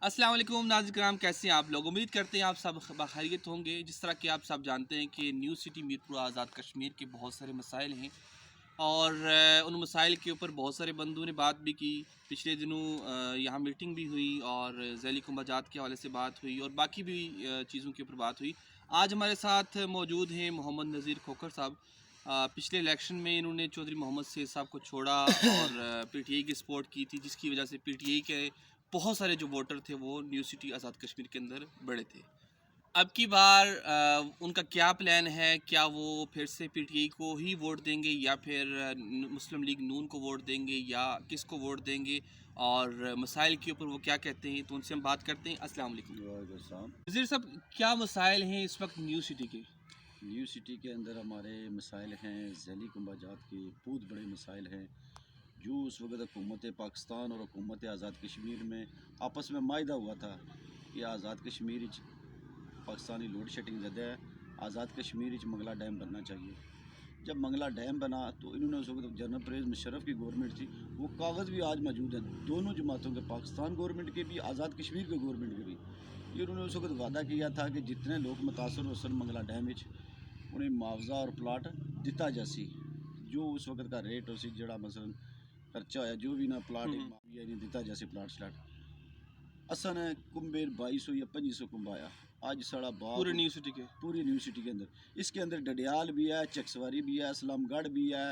अस्सलाम वालेकुम नाज़रीन किराम, कैसे हैं आप लोग। उम्मीद करते हैं आप सब बखैरियत होंगे। जिस तरह कि आप सब जानते हैं कि न्यू सिटी मीरपुर आज़ाद कश्मीर के बहुत सारे मसाइल हैं और उन मसाइल के ऊपर बहुत सारे बंदों ने बात भी की। पिछले दिनों यहाँ मीटिंग भी हुई और ज़ैली कुंभाजात के हवाले से बात हुई और बाकी भी चीज़ों के ऊपर बात हुई। आज हमारे साथ मौजूद हैं मोहम्मद नज़ीर खोखर साहब। पिछले इलेक्शन में इन्होंने चौधरी मोहम्मद सैयद साहब को छोड़ा और पीटीआई की सपोर्ट की थी, जिसकी वजह से पीटीआई के बहुत सारे जो वोटर थे वो न्यू सिटी आज़ाद कश्मीर के अंदर बढ़े थे। अब की बार उनका क्या प्लान है? क्या वो फिर से पीटीआई को ही वोट देंगे या फिर मुस्लिम लीग नून को वोट देंगे या किसको वोट देंगे, और मसाइल के ऊपर वो क्या कहते हैं, तो उनसे हम बात करते हैं। अस्सलाम वालेकुम वज़ीर साहब, क्या मसाइल हैं इस वक्त न्यू सिटी के? न्यू सिटी के अंदर हमारे मसाइल हैं, ज़ैली कुंभाजात के बहुत बड़े मसाइल हैं। जो उस वक्त हुकूमत पाकिस्तान और हुकूमत आज़ाद कश्मीर में आपस में माहिदा हुआ था कि आज़ाद कश्मीर पाकिस्तानी लोड शेडिंग ज़्यादा है, आज़ाद कश्मीर मंगला डैम बनना चाहिए। जब मंगला डैम बना तो इन्होंने उस वक्त जनरल परवेज़ मुशर्रफ की गवर्नमेंट थी, वो कागज़ भी आज मौजूद हैं दोनों जमातों के, पाकिस्तान गवर्नमेंट के भी, आज़ाद कश्मीर के गवर्नमेंट के भी। ये उन्होंने उस वक्त वादा किया था कि जितने लोग मुतासर हो सन मंगला डैम उन्हें मुआवजा और प्लाट दिता जासी। जो उस वक्त का रेट उसी जड़ा मसलन खर्चा होया जो भी ना प्लाट नहीं दिता जैसे प्लाट स्लाट असा ने कुंबेर 2200 या 2500 कुंबाया। आज साड़ा बाग पूरे न्यू सिटी के? पूरी न्यू सिटी के अंदर, इसके अंदर डडियाल भी है, चकसवारी भी है, इस्लामगढ़ भी है,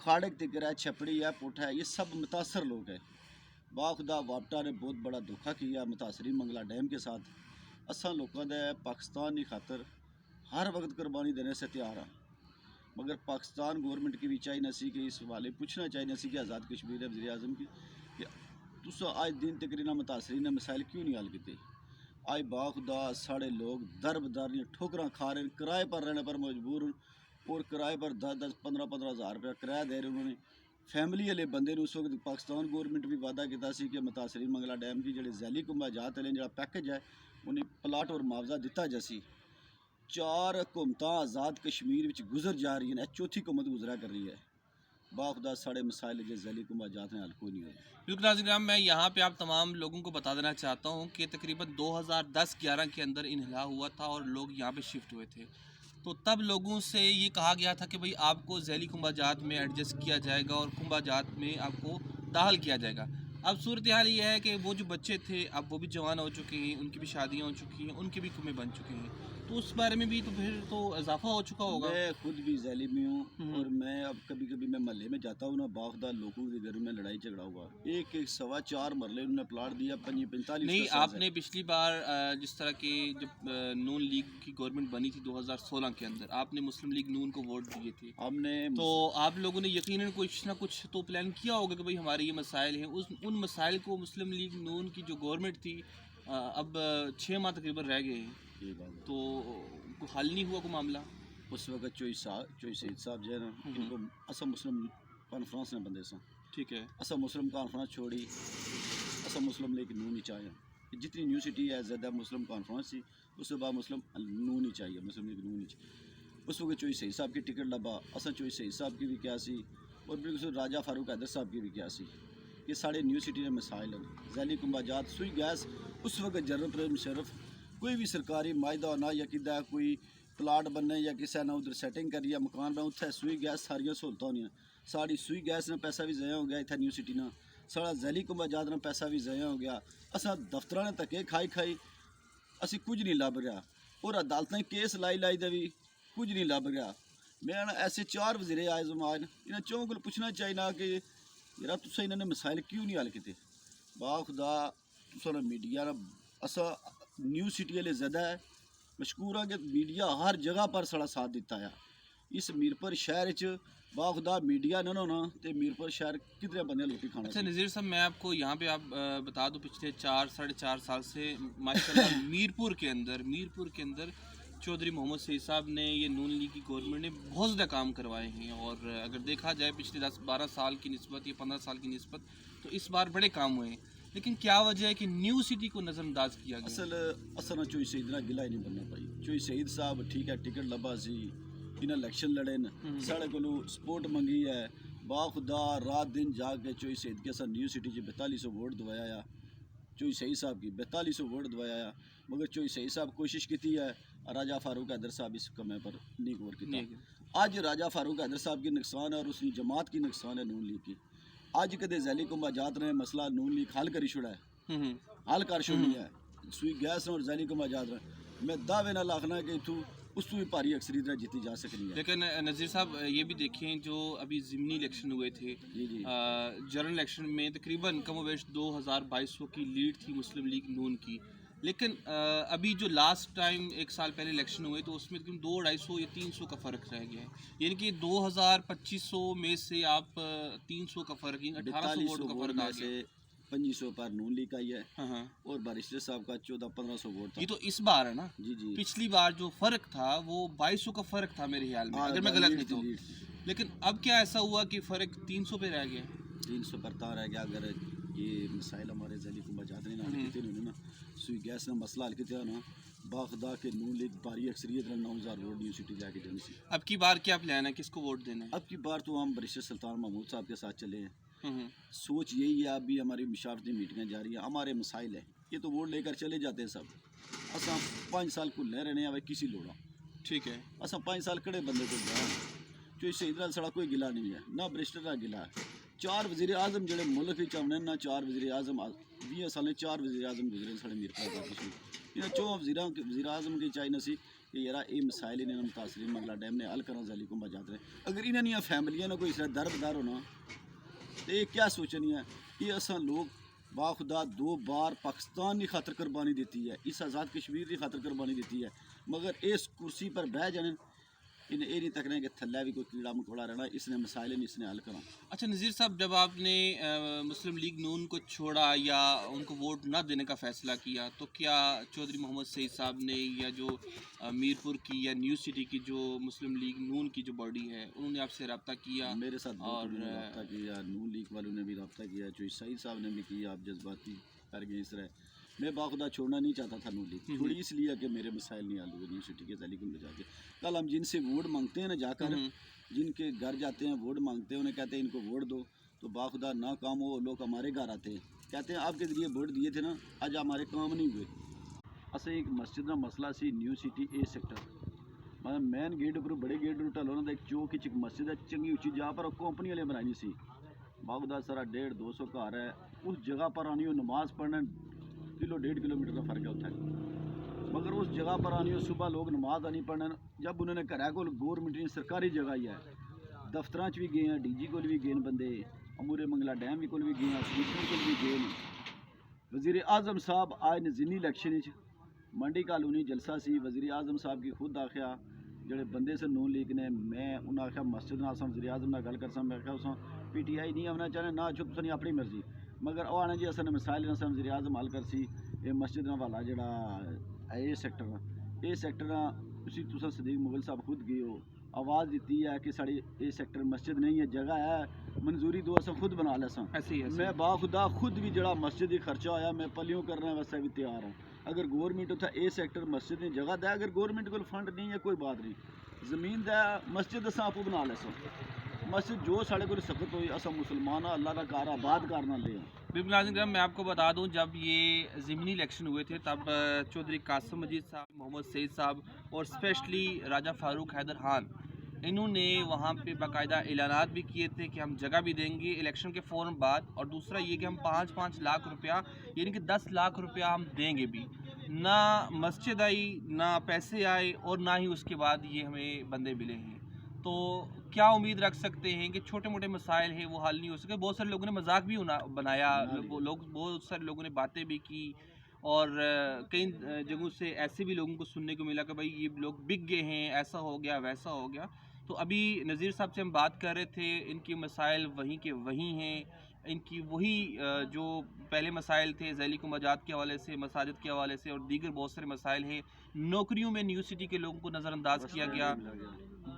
खाड़क तिकर है, छपड़ी है, पुठ है, ये सब मुतासर लोग हैं। बाखुदा वापटा ने बहुत बड़ा धोखा किया मुतासरी मंगला डैम के साथ। असा लोगों ने पाकिस्तान की खातर हर वक्त कुर्बानी देने से तैयार हाँ, मगर पाकिस्तान गवर्नमेंट की भी चाहिए नसी कि इस वाले पूछना चाहिए नसी कि आज़ाद कश्मीर है वज़ीर आज़म की कि तुस आज दिन तक इन्होंने मुतासरी ने मसाइल क्यों नहीं हल किए। आज बाखुदा साढ़े लोग दर बदर ठोकरां खा रहे हैं, किराए पर रहने पर मजबूर, और किराए पर 10-10 15-15 हज़ार रुपया किराया दे रहे उन्होंने। फैमिली वाले बंदे ने उस वक्त पाकिस्तान गवर्नमेंट भी वादा किया कि मुतासरी मंगला डैम की जो ज़ैली कुंभाजात वाले जो पैकेज है उन्हें प्लाट और मुआवजा दिता जैसी। 4 हुकूमत आज़ाद कश्मीर गुजर जा रही हैं, चौथी हुकूमत गुजरा कर रही है। बाखुदा साढ़े मसाइल जो ज़ैली कुंभाजात हैं हल कोई नहीं हो रही। बिल्कुल नाज़रीन, मैं यहाँ पे आप तमाम लोगों को बता देना चाहता हूँ कि तकरीबन 2010-11 के अंदर इन्हिला हुआ था और लोग यहाँ पे शिफ्ट हुए थे। तो तब लोगों से ये कहा गया था कि भाई आपको ज़ैली कुंभाजात में एडजस्ट किया जाएगा और कुंभाजात में आपको दाखिल किया जाएगा। अब सूरत हाल ये है कि वो जो बच्चे थे अब वो भी जवान हो चुके हैं, उनकी भी शादियाँ हो चुकी हैं, उनके भी कुएँ बन चुके हैं, तो उस बारे में भी तो फिर तो इजाफा हो चुका होगा। मैं खुद भी ज़ैली में हूँ और मैं अब कभी कभी मैं महल्ले में जाता हूँ ना, बाखुदा लोगों के घर में लड़ाई झगड़ा हुआ, एक एक 4.25 मरले उन्होंने प्लाट दिया 45 नहीं, आपने पिछली बार जिस तरह की जब नून लीग की गवर्नमेंट बनी थी 2016 के अंदर, आपने मुस्लिम लीग नून को वोट दिए थे। हमने तो आप लोगों ने यकीनन कुछ ना कुछ तो प्लान किया होगा कि भाई हमारे ये मसाइल हैं। उन मसाइल को मुस्लिम लीग नून की जो गवर्नमेंट थी अब 6 माह तकरीबन रह गए हैं, ये बात तो कोई हल नहीं हुआ कोई मामला। उस वक्त चोई सईद साहब जो है ना, इनको असम मुस्लिम कॉन्फ्रेंस ने बंदे सा, ठीक है। असम मुस्लिम कॉन्फ्रेंस छोड़ी, असम मुस्लिम लीग नून ही चाहिए। जितनी न्यू सिटी है ज़्यादा मुस्लिम कॉन्फ्रेंस थी, उसके बाद मुस्लिम नून ही चाहिए, मुस्लिम लीग नून ही चाहिए। उस वक्त चोई सईद साहब की टिकट लबा, असा चोई सईद साहब की भी क्या सी, और बिल्कुल राजा फारूक हैदर साहब की भी क्या सी। ये साढ़े न्यू सिटी में मसाइल हैं। ज़ैली कुंभाजात सुई गैस उस वक्त जनरल परवेज़ मुशर्रफ कोई भी सरकारी मायदा होना या कि कोई प्लाट बनने या किसी ने उधर सैटिंग करी या मकान बना उत्थे सुई गैस सारिया सहूलत होनी। साड़ी सुई गैस ने पैसा भी ज़ाया हो गया इतना न्यू सिटी ना, साढ़ा ज़ैली कुंभाजात ने पैसा भी ज़ाया हो गया। असा दफ्तर ने धक्के खाई खाई असी कुछ नहीं लभ रहा, और अदालतें केस लाई लाई दे भी कुछ नहीं लभ रहा। मैं ना ऐसे 4 वज़ीरे आज़म आए, इन्हें चौं को पूछना चाहिए ना कि यार तुसा इन्होंने मसाइल क्यों नहीं हल किए। बाखुदा तुसा मीडिया ना असा न्यू सिटी वाले ज़्यादा है मशहूर है कि मीडिया हर जगह पर साड़ा साथ दिता है। इस मीरपुर शहर बाखुदा मीडिया न ना तो मीरपुर शहर कितने बंदे रोटी खाना। अच्छा नज़ीर साहब, मैं आपको यहाँ पे आप बता दूँ पिछले 4-4.5 साल से माशाल्लाह मीरपुर के अंदर चौधरी मोहम्मद सईद साहब ने, ये नून लीग की गवर्नमेंट ने बहुत ज़्यादा काम करवाए हैं। और अगर देखा जाए पिछले 10-12 साल की निस्बत या 15 साल की निस्बत, तो इस बार बड़े काम हुए हैं। लेकिन क्या वजह है कि न्यू सिटी को नज़रअंदाज किया गया? असल चोई सईद ना गिला ही नहीं बनना पाई। चोई सईद साहब ठीक है टिकट लबा सी, इन्हें इलेक्शन लड़े न साढ़े को सपोर्ट मंगी है। बाखुदा रात दिन जाके चोई सईद के न्यू सिटी 4200 वोट दवाया। चोई सही साहब की 4200 वोट दवाया, मगर चोई सही साहब कोशिश की है, राजा फारूक हैदर साहब इस कमे पर नहीं गौर किया। अज राजा फारूक हैदर साहब की नुकसान है और उसकी जमात की नुकसान है नून लीग की। अज कदे जैली कुंभाजात ने मसला नून लीग हल करी छुड़ा है, हल कर छुड़ी है, सुई गैस और जैली कुंभाजात ने मैं दावे नाल आखना कि इतू उस भी भारी अक्सरियत जीती जा सकती है। लेकिन नज़ीर साहब ये भी देखें जो अभी ज़िमनी इलेक्शन हुए थे, जी जी जनरल इलेक्शन में तकरीबन कम वेश 2200 की लीड थी मुस्लिम लीग नून की, लेकिन अभी जो लास्ट टाइम एक साल पहले इलेक्शन हुए तो उसमें तकरीबन 200-250 या 300 का फ़र्क रह गया है, यानी कि 2000-2500 में से आप 300 का फ़र्क, 1800 वोट का फ़र्क आ गया। 2500 पर नून लीग आई है हाँ, और बारिस्टर साहब का 1400-1500 वोट था। ये तो इस बार है ना। जी जी पिछली बार जो फ़र्क था वो 2200 का फ़र्क था मेरे ख्याल में, अगर मैं गलत नहीं तो। लेकिन अब क्या ऐसा हुआ कि फ़र्क 300 पे रह गया? 300 पर रह गया। अगर ये मिसाइल हमारे जैली कुंभाजात ने ना हल किए ना, सुई गैस ने मसला हल किया ना, बाखदा के नून लीग भारी अक्सरियत 9000 वोट यूनिवर्सिटी जाके जानी सी। अब की बार क्या प्लान है, किसको वोट देना है? अब की बार तो हम बारिस्टर सुल्तान महमूद साहब के साथ चले हैं। सोच यही है, अभी हमारी मुशावरती मीटिंगें जारी हैं, हमारे मसाइल है, ये तो वोट लेकर चले जाते हैं सब। असा 5 साल को ले रहे हैं किसी लोड़ा, ठीक है, असा 5 साल कड़े बंदे को जाए जो शहीद नाल सड़ा कोई गिला नहीं है, ना बारिस्टर का गिला है। 4 वज़ीर आज़म जो मुल्क चाहने ना 4 वज़ीर आज़म 20 साल 4 वज़ीर आज़म गुजरे साढ़े मीर इन 4 वज़ीर आज़म की चाहिए सी कि यार ये मसाइल इन्हें मुतासरीन मंगला डैम ने हल करना जैली कुंभाजात ने। अगर इन्हें फैमिलियां कोई इस दरबदार होना तो ये क्या सोचनी है कि असा लोग बाखुदा 2 बार पाकिस्तान की खातर कुर्बानी देती है, इस आज़ाद कश्मीर की खातर कुर्बानी देती है, मगर इस कुर्सी पर बह जाने इन्हें ये नहीं तकने कि थल्ला भी कोई कीड़ा मकोड़ा रहना, इसने मसाइल नहीं इसने हल करना। अच्छा नज़ीर साहब, जब आपने मुस्लिम लीग नून को छोड़ा या उनको वोट ना देने का फ़ैसला किया तो क्या चौधरी मोहम्मद सईद साहब ने या जो मीरपुर की या न्यू सिटी की जो मुस्लिम लीग नून की जो बॉडी है उन्होंने आपसे रब्ता किया? मेरे साथ और रब्ता किया, नून लीग वालों ने भी रब्ता किया, जो सईद साहब ने भी किया, आप जज्बाती कर गए इस तरह। मैं बाखुदा छोड़ना नहीं चाहता था नून लीग, छोड़ी इसलिए कि मेरे मसाइल नहीं हल हुए यूनिवर्सिटी के जैली कुंभ जाके। कल हम जिनसे वोट मांगते हैं ना जाकर, जिनके घर जाते हैं वोट मांगते हैं, उन्हें कहते हैं इनको वोट दो, तो बाखुदा ना काम हो लोग हमारे घर आते हैं, कहते हैं आपके जरिए वोट दिए थे ना, आज हमारे काम नहीं हुए। असें एक मस्जिद का मसला सी न्यू सिटी ए सेक्टर, मतलब मेन गेट पर बड़े गेट पर ढलो ना, एक चौक एक मस्जिद है चंगी उची जगह पर कंपनी वाले बनाई सी। बाखुदा सारा 150-200 घर है, उस जगह पर आनी हो नमाज पढ़ने 1.5 किलोमीटर का फर्क है उत्थे, मगर उस जगह पर आनी हो सुबह लोग नमाज आनी पढ़ने, जब उन्होंने घर को गौरमेंट ने सरकारी जगह ही है, दफ्तर भी गए हैं, DG को भी गए बंदे, अमूरे मंगला डैम को भी गए हैं, स्पीकर को भी गए। वज़ीर आज़म साहब आए ने ज़िमनी इलेक्शन मंडी कॉलोनी जलसा सी, वज़ीर आज़म साहब की खुद आख्या जोड़े बंदे से नून लीग ने, मैं उन्हें आख्या मस्जिद ना वज़ीर आज़म ना गल कर, मैं आख्या उस PTI नहीं आना चाहने ना चुप सुनी अपनी मर्जी, मगर वो आने जी असन मिसाइल ना वज़ीर आज़म हल कर सी। ये मस्जिद वाला जड़ा ए सेक्टर उसी तुसा सदीक मुगल साहब खुद गए हो, आवाज़ दी है कि साड़ी ए सेक्टर मस्जिद नहीं है, जगह है मंजूरी दो अस खुद बना लेसा। मैं बाखुदा खुद भी जड़ा मस्जिद ही खर्चा होया मैं पलियों करने वास्ते भी तैयार हूँ। अगर गौरमेंट उत्थे ए सेक्टर मस्जिद की जगह दे, अगर गौरमेंट को फंड नहीं है कोई बात नहीं, जमीन दे मस्जिद अस आपू बना लेसा। मस्जिद जो साढ़े को सख्त हुई अस मुसलमान अल्लाह का घर आबाद करना ले। बिल्कुल नाज़रीन, मैं आपको बता दूं जब ये ज़िमनी इलेक्शन हुए थे तब चौधरी कासिम मजीद साहब, मोहम्मद सईद साहब और स्पेशली राजा फारूक हैदर खान, इन्होंने वहाँ पे बाकायदा ऐलानात भी किए थे कि हम जगह भी देंगे इलेक्शन के फ़ौरन बाद, और दूसरा ये कि हम 5-5 लाख रुपया यानी कि 10 लाख रुपया हम देंगे भी। ना मस्जिद आई, ना पैसे आए और ना ही उसके बाद ये हमें बंदे मिले हैं। तो क्या उम्मीद रख सकते हैं कि छोटे मोटे मसाइल हैं वो हल नहीं हो सके? बहुत सारे लोगों ने मजाक भी बनाया, बहुत सारे लोगों ने बातें भी की, और कई जगहों से ऐसे भी लोगों को सुनने को मिला कि भाई ये लोग बिक गए हैं, ऐसा हो गया वैसा हो गया। तो अभी नज़ीर साहब से हम बात कर रहे थे, इनके मसाइल वहीं के वहीं हैं, इनकी वही जो पहले मसाइल थे जैली कुंभाजात के हवाले से, मसाजिद के हवाले से और दीगर बहुत सारे मसाइल हैं। नौकरियों में न्यू सिटी के लोगों को नज़रअंदाज किया गया,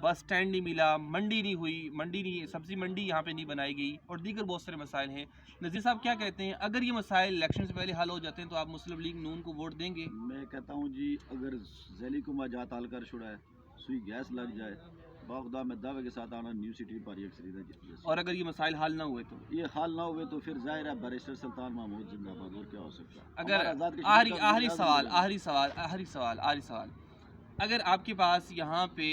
बस स्टैंड नहीं मिला, मंडी नहीं हुई, मंडी नहीं, सब्ज़ी मंडी यहाँ पे नहीं बनाई गई और दीगर बहुत सारे मसाइल हैं। नज़ीर साहब क्या कहते हैं, अगर ये मसाइल इलेक्शन से पहले हल हो जाते हैं तो आप मुस्लिम लीग नून को वोट देंगे? मैं कहता हूँ जी, अगर जैली कुंभाजात हल कर छुड़ा है, सुई गैस लग जाए, बाखुदा मैं दावे के साथ आना न्यू सिटी भारी अक्सरियत है। और अगर ये मसाइल हल ना हुए तो ये हाल ना हुए तो फिर जाहिर है बैरिस्टर सुल्तान महमूद जिंदाबाद, और क्या हो सकता है। अगर हमारा आज़ाद कश्मीर का आखिरी मिजाज सवाल अगर आपके पास यहाँ पे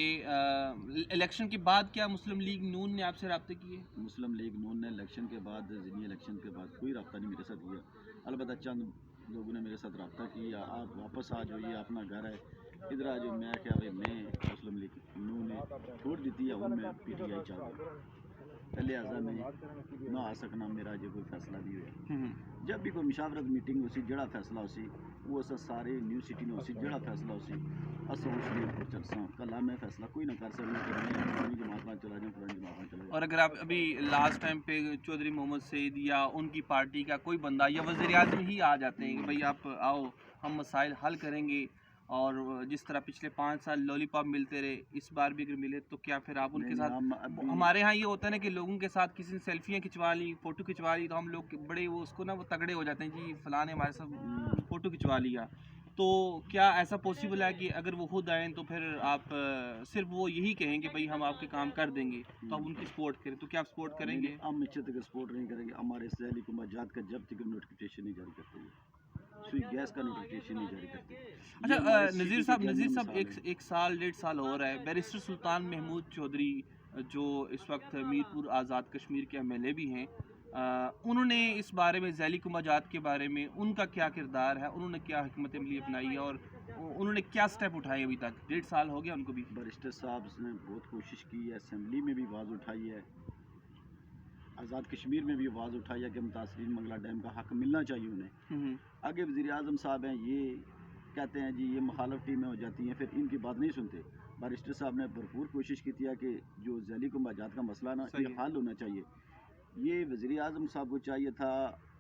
इलेक्शन के बाद क्या मुस्लिम लीग नून ने आपसे रब्ते किए? मुस्लिम लीग नून ने इलेक्शन के बाद ज़िमनी इलेक्शन के बाद कोई रब्ता नहीं मेरे साथ किया। अलबत्ता चंद लोगों ने मेरे साथ रब्ता किया, आप वापस आ जाओ, ये अपना घर है, इधर आ जाओ। मैं क्या भाई, मैं मुस्लिम लीग नून ने छोड़ दी थी, अब मैं PTI चाह पहले आज़ा में ना आ सकना मेरा जो कोई फैसला भी हुआ। जब भी कोई मुशावरत मीटिंग उसी जड़ा फैसला उसी वो अस सारे न्यू सिटी ने उसी जड़ा फैसला उसी अस उसमें चलसा कल मैं फैसला कोई ना कर सकना कि मैं पुरानी जमात में चला जाऊँ, पुरानी जमात में चला जाऊँ। और अगर आप अभी लास्ट टाइम पे चौधरी मोहम्मद सईद या उनकी पार्टी का कोई बंदा या वज़ीर आज़म ही आ जाते हैं कि भाई आप आओ हम मसाइल हल करेंगे, और जिस तरह पिछले 5 साल लॉलीपॉप मिलते रहे इस बार भी अगर मिले तो क्या फिर आप उनके साथ? हमारे यहाँ ये होता है ना कि लोगों के साथ किसी ने सेल्फियाँ खिंचवा ली, फ़ोटो खिंचवा ली, तो हम लोग बड़े वो उसको ना वो तगड़े हो जाते हैं जी फलां ने हमारे साथ फ़ोटो खिंचवा लिया। तो क्या ऐसा पॉसिबल है कि अगर वो खुद आएँ तो फिर आप सिर्फ वो यही कहें कि भाई हम आपके काम कर देंगे तो आप उनकी सपोर्ट करें, तो क्या आप सपोर्ट करेंगे? हम निश्चित तक सपोर्ट नहीं करेंगे। हमारे सैली को मजात का जब तक नोटिफिकेशन नहीं जारी करते हैं, सुई गैस का नोटिफिकेशन नहीं जारी करते। अच्छा नज़ीर साहब एक साल 1.5 साल हो रहा है, बैरिस्टर सुल्तान महमूद चौधरी जो इस वक्त मीरपुर आज़ाद कश्मीर के MLA भी हैं, उन्होंने इस बारे में ज़ैली कुमाजात के बारे में उनका क्या किरदार है, उन्होंने क्या हिकमत अमली अपनाई है और उन्होंने क्या स्टेप उठाए अभी तक? 1.5 साल हो गया उनको भी। बैरिस्टर साहब ने बहुत कोशिश की है, असम्बली में भी आवाज़ उठाई है, आज़ाद कश्मीर में भी आवाज़ उठाई है कि मुतासरीन मंगला डैम का हक मिलना चाहिए उन्हें। आगे वज़ीर आज़म साहब हैं, ये कहते हैं जी ये मुखालफ टीमें हो जाती हैं, फिर इनकी बात नहीं सुनते। बैरिस्टर साहब ने भरपूर कोशिश की थी कि जो ज़ैली कुमाजात का मसला ना ये हल होना चाहिए। ये वज़ीर आज़म साहब को चाहिए था,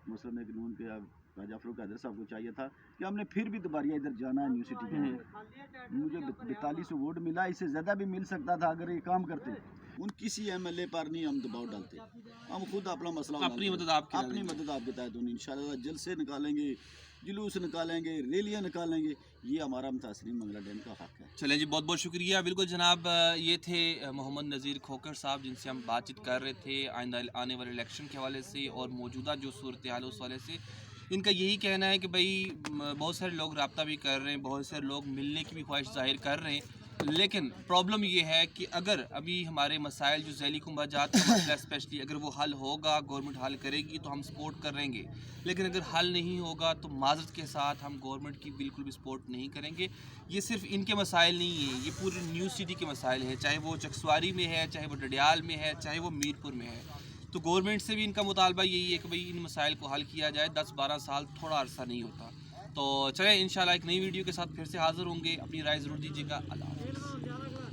मुस्लिम लीग नून के राजा फ़ारूक हैदर साहब को चाहिए था कि हमने फिर भी दोबारा इधर जाना है न्यू सिटी के अंदर। मुझे 42 वोट मिला, इससे ज़्यादा भी मिल सकता था अगर ये काम करते। उन किसी MLA पर नहीं हम दबाव डालते, हम खुद अपना मसला अपनी मदद आपके तहत इंशाल्लाह जलसे निकालेंगे, जुलूस निकालेंगे, रैलियाँ निकालेंगे। ये हमारा मुतासरीन मंगला डैम का हक है। चलें जी, बहुत बहुत शुक्रिया। बिल्कुल जनाब, ये थे मोहम्मद नज़ीर खोखर साहब जिनसे हम बातचीत कर रहे थे आइंदा आने वाले इलेक्शन के हवाले से और मौजूदा जो सूरत हाल है उस हवाले से। इनका यही कहना है कि भाई बहुत सारे लोग रब्ता भी कर रहे हैं, बहुत सारे लोग मिलने की भी ख्वाहिश जाहिर कर रहे हैं, लेकिन प्रॉब्लम ये है कि अगर अभी हमारे मसाइल जो ज़ैली कुमाजात का मसला स्पेशली अगर वो हल होगा, गवर्नमेंट हल करेगी तो हम सपोर्ट करेंगे, लेकिन अगर हल नहीं होगा तो माजरत के साथ हम गवर्नमेंट की बिल्कुल भी सपोर्ट नहीं करेंगे। ये सिर्फ इनके मसाइल नहीं हैं, ये पूरी न्यू सिटी के मसाइल हैं, चाहे वो चकसवारी में है, चाहे वो डडियाल में है, चाहे वो मीरपुर में है। तो गवर्नमेंट से भी इनका मुतालबा यही है कि भाई इन मसाइल को हल किया जाए। 10-12 साल थोड़ा अरसा नहीं होता। तो चलें इंशाल्लाह एक नई वीडियो के साथ फिर से हाज़िर होंगे। अपनी राय ज़रूर दीजिएगा। अल्लाह हाफ़िज़।